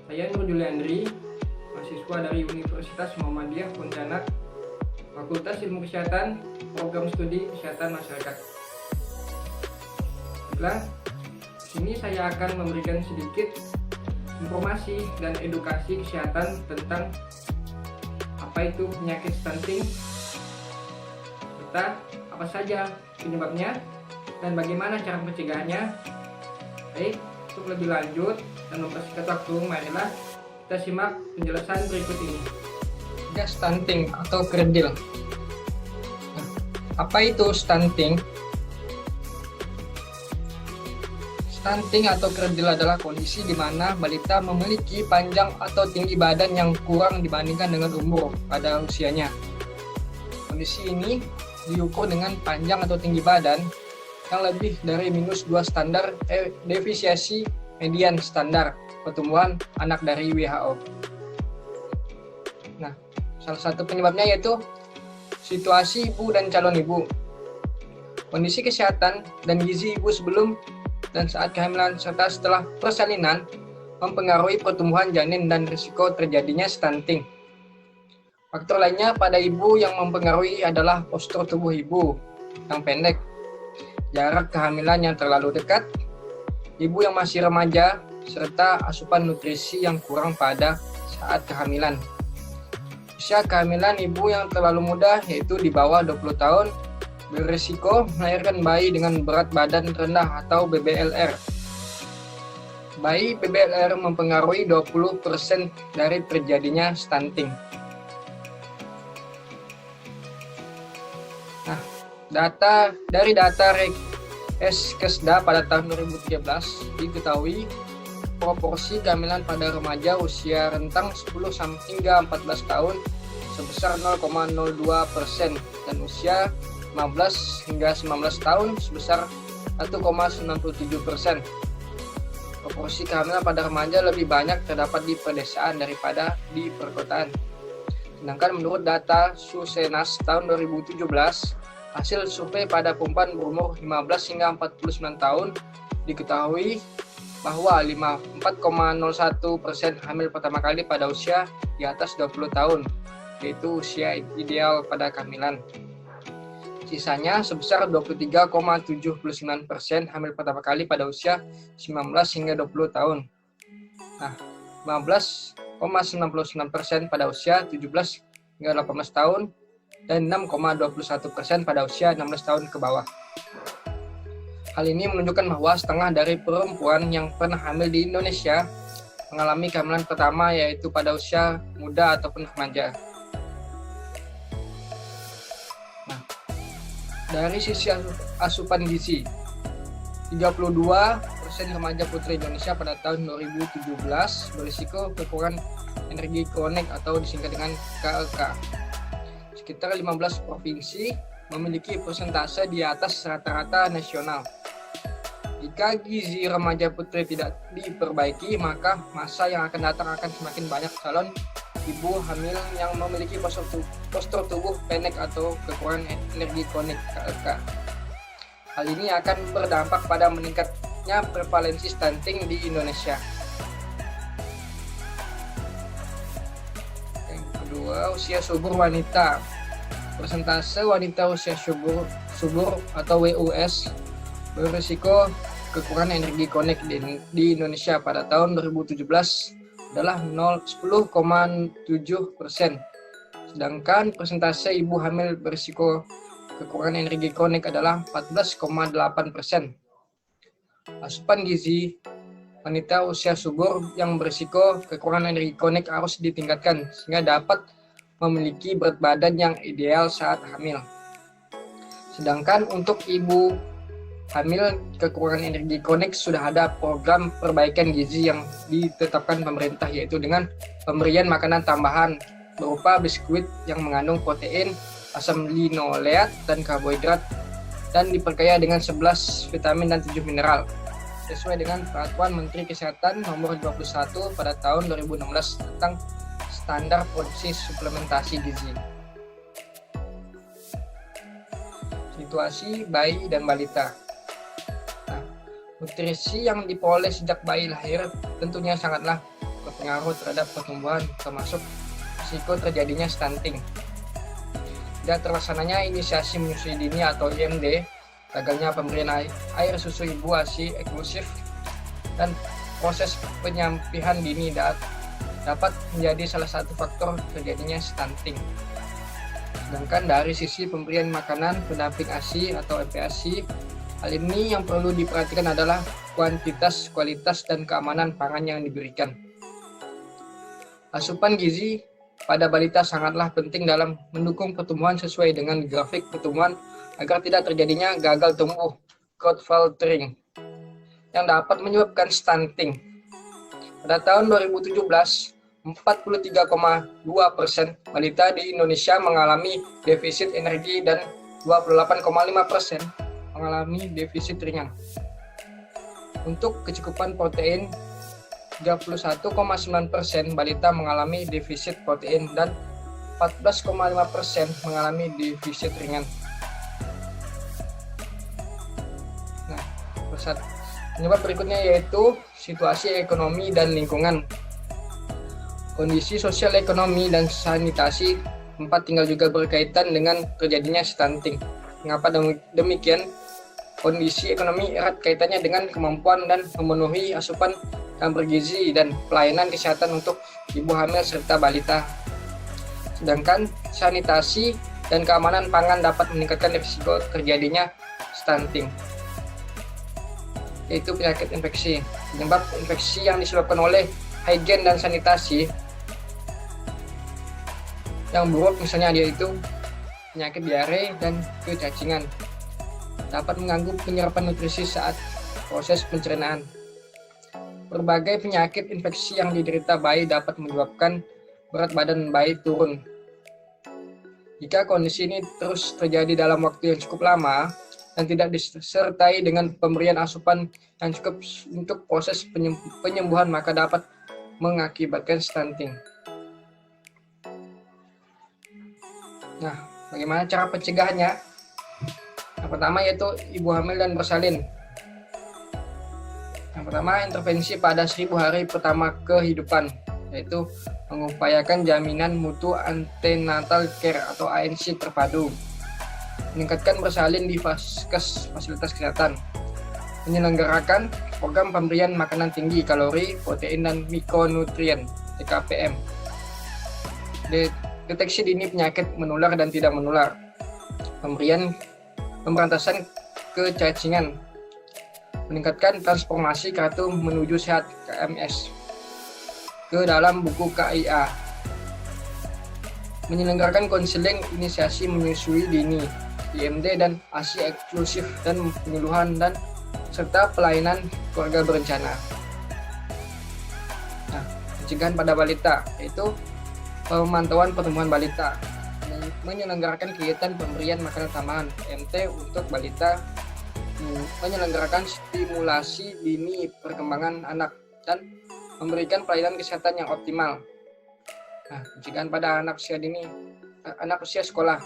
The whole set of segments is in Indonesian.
Saya Nur Juliandri, mahasiswa dari Universitas Muhammadiyah Pontianak, Fakultas Ilmu Kesehatan, Program Studi Kesehatan Masyarakat. Baiklah, di sini saya akan memberikan sedikit informasi dan edukasi kesehatan tentang apa itu penyakit stunting, serta apa saja penyebabnya dan bagaimana cara pencegahannya. Baik, untuk lebih lanjut dan mempersingkat waktu, marilah kita simak penjelasan berikut ini. Stunting atau kerdil. Nah, apa itu stunting? Stunting atau kerdil adalah kondisi di mana balita memiliki panjang atau tinggi badan yang kurang dibandingkan dengan umur pada usianya. Kondisi ini diukur dengan panjang atau tinggi badan yang lebih dari -2 standar deviasi median standar pertumbuhan anak dari WHO. Nah, salah satu penyebabnya yaitu situasi ibu dan calon ibu. Kondisi kesehatan dan gizi ibu sebelum dan saat kehamilan serta setelah persalinan mempengaruhi pertumbuhan janin dan risiko terjadinya stunting. Faktor lainnya pada ibu yang mempengaruhi adalah postur tubuh ibu yang pendek, jarak kehamilan yang terlalu dekat, ibu yang masih remaja, serta asupan nutrisi yang kurang pada saat kehamilan. Usia kehamilan ibu yang terlalu muda, yaitu di bawah 20 tahun, berisiko melahirkan bayi dengan berat badan rendah atau BBLR. Bayi BBLR mempengaruhi 20% dari terjadinya stunting. Nah, dari data Keskesda pada tahun 2013 diketahui proporsi kehamilan pada remaja usia rentang 10 hingga 14 tahun sebesar 0,02% dan usia 15 hingga 19 tahun sebesar 1,97%. Proporsi kehamilan pada remaja lebih banyak terdapat di pedesaan daripada di perkotaan. Sedangkan menurut data Susenas tahun 2017, hasil survei pada perempuan berumur 15 hingga 49 tahun diketahui bahwa 4,01% hamil pertama kali pada usia di atas 20 tahun, yaitu usia ideal pada kehamilan. Sisanya sebesar 23,79% hamil pertama kali pada usia 19 hingga 20 tahun. Nah, 15,99% pada usia 17 hingga 18 tahun dan 6,21% pada usia 16 tahun ke bawah. Hal ini menunjukkan bahwa setengah dari perempuan yang pernah hamil di Indonesia mengalami kehamilan pertama, yaitu pada usia muda ataupun remaja. Nah, dari sisi asupan gizi, 32% remaja putri Indonesia pada tahun 2017 berisiko kekurangan energi kronik atau disingkat dengan KEK. Sekitar 15 provinsi memiliki persentase di atas rata-rata nasional. Jika gizi remaja putri tidak diperbaiki, maka masa yang akan datang akan semakin banyak calon ibu hamil yang memiliki postur tubuh pendek atau kekurangan energi kronik KEK. Hal ini akan berdampak pada meningkatnya prevalensi stunting di Indonesia. Yang kedua, usia subur wanita. Persentase wanita usia subur atau WUS berisiko kekurangan energi kronik di Indonesia pada tahun 2017 adalah 10,7%. Sedangkan persentase ibu hamil berisiko kekurangan energi kronik adalah 14,8%. Asupan gizi wanita usia subur yang berisiko kekurangan energi kronik harus ditingkatkan sehingga dapat memiliki berat badan yang ideal saat hamil. Sedangkan untuk ibu hamil kekurangan energi kronik sudah ada program perbaikan gizi yang ditetapkan pemerintah, yaitu dengan pemberian makanan tambahan berupa biskuit yang mengandung protein, asam linoleat, dan karbohidrat dan diperkaya dengan 11 vitamin dan 7 mineral sesuai dengan Peraturan Menteri Kesehatan Nomor 21 pada tahun 2016 tentang standar produksi suplementasi gizi. Situasi bayi dan balita. Nah, nutrisi yang diperoleh sejak bayi lahir tentunya sangatlah berpengaruh terhadap pertumbuhan, termasuk risiko terjadinya stunting. Tidak terlaksananya inisiasi menyusui dini atau IMD, gagalnya pemberian air susu ibu ASI eksklusif, dan proses penyampihan dini dapat menjadi salah satu faktor terjadinya stunting. Sedangkan dari sisi pemberian makanan pendamping ASI atau MPASI, hal ini yang perlu diperhatikan adalah kuantitas, kualitas, dan keamanan pangan yang diberikan. Asupan gizi pada balita sangatlah penting dalam mendukung pertumbuhan sesuai dengan grafik pertumbuhan agar tidak terjadinya gagal tumbuh, growth faltering, yang dapat menyebabkan stunting. Pada tahun 2017, 43,2% balita di Indonesia mengalami defisit energi dan 28,5% mengalami defisit ringan. Untuk kecukupan protein, 31,9% balita mengalami defisit protein dan 14,5% mengalami defisit ringan. Nah, penyebab berikutnya yaitu situasi ekonomi dan lingkungan. Kondisi sosial ekonomi dan sanitasi tempat tinggal juga berkaitan dengan terjadinya stunting. Mengapa demikian? Kondisi ekonomi erat kaitannya dengan kemampuan dan memenuhi asupan yang bergizi dan pelayanan kesehatan untuk ibu hamil serta balita. Sedangkan sanitasi dan keamanan pangan dapat meningkatkan risiko terjadinya stunting, yaitu penyakit infeksi. Penyebab infeksi yang disebabkan oleh higien dan sanitasi yang buruk, misalnya yaitu penyakit diare dan kecacingan, dapat mengganggu penyerapan nutrisi saat proses pencernaan. Berbagai penyakit infeksi yang diderita bayi dapat menyebabkan berat badan bayi turun. Jika kondisi ini terus terjadi dalam waktu yang cukup lama dan tidak disertai dengan pemberian asupan yang cukup untuk proses penyembuhan, maka dapat mengakibatkan stunting. Nah, bagaimana cara pencegahannya? Yang pertama yaitu ibu hamil dan bersalin. Yang pertama, intervensi pada 1000 hari pertama kehidupan, yaitu mengupayakan jaminan mutu antenatal care atau ANC terpadu, meningkatkan bersalin di vaskes fasilitas kesehatan, menyelenggarakan program pemberian makanan tinggi kalori, protein, dan mikronutrien (TKPM), deteksi dini penyakit menular dan tidak menular, pemberantasan kecacingan, meningkatkan transformasi kartu menuju sehat KMS ke dalam buku KIA, menyelenggarakan konseling inisiasi menyusui dini, IMD dan ASI eksklusif dan penyuluhan dan serta pelayanan keluarga berencana. Nah, pencegahan pada balita yaitu pemantauan pertumbuhan balita, menyelenggarakan kegiatan pemberian makanan tambahan MT untuk balita, menyelenggarakan stimulasi dini perkembangan anak, dan memberikan pelayanan kesehatan yang optimal. Nah, pencegahan pada anak usia sekolah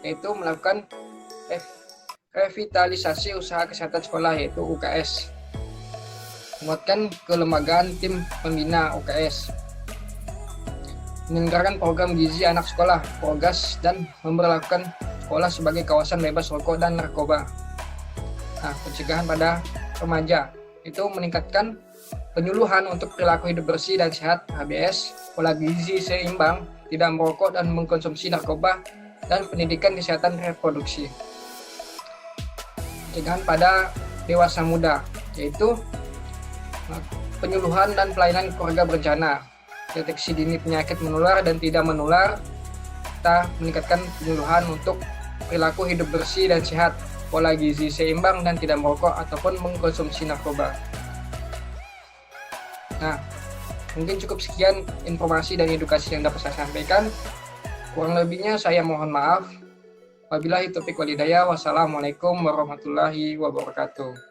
yaitu melakukan revitalisasi usaha kesehatan sekolah yaitu UKS, menguatkan kelembagaan tim pembina UKS, menyelenggarakan program gizi anak sekolah (Progas) dan memperlakukan sekolah sebagai kawasan bebas rokok dan narkoba. Nah, pencegahan pada remaja itu meningkatkan penyuluhan untuk perilaku hidup bersih dan sehat (HBS), pola gizi seimbang, tidak merokok dan mengkonsumsi narkoba, dan pendidikan kesehatan reproduksi. Pencegahan pada dewasa muda yaitu penyuluhan dan pelayanan keluarga berencana, deteksi dini penyakit menular dan tidak menular, kita meningkatkan penyuluhan untuk perilaku hidup bersih dan sehat, pola gizi seimbang, dan tidak merokok ataupun mengkonsumsi narkoba. Nah, mungkin cukup sekian informasi dan edukasi yang dapat saya sampaikan. Kurang lebihnya saya mohon maaf. Wabillahi taufiq wal hidayah. Wassalamualaikum warahmatullahi wabarakatuh.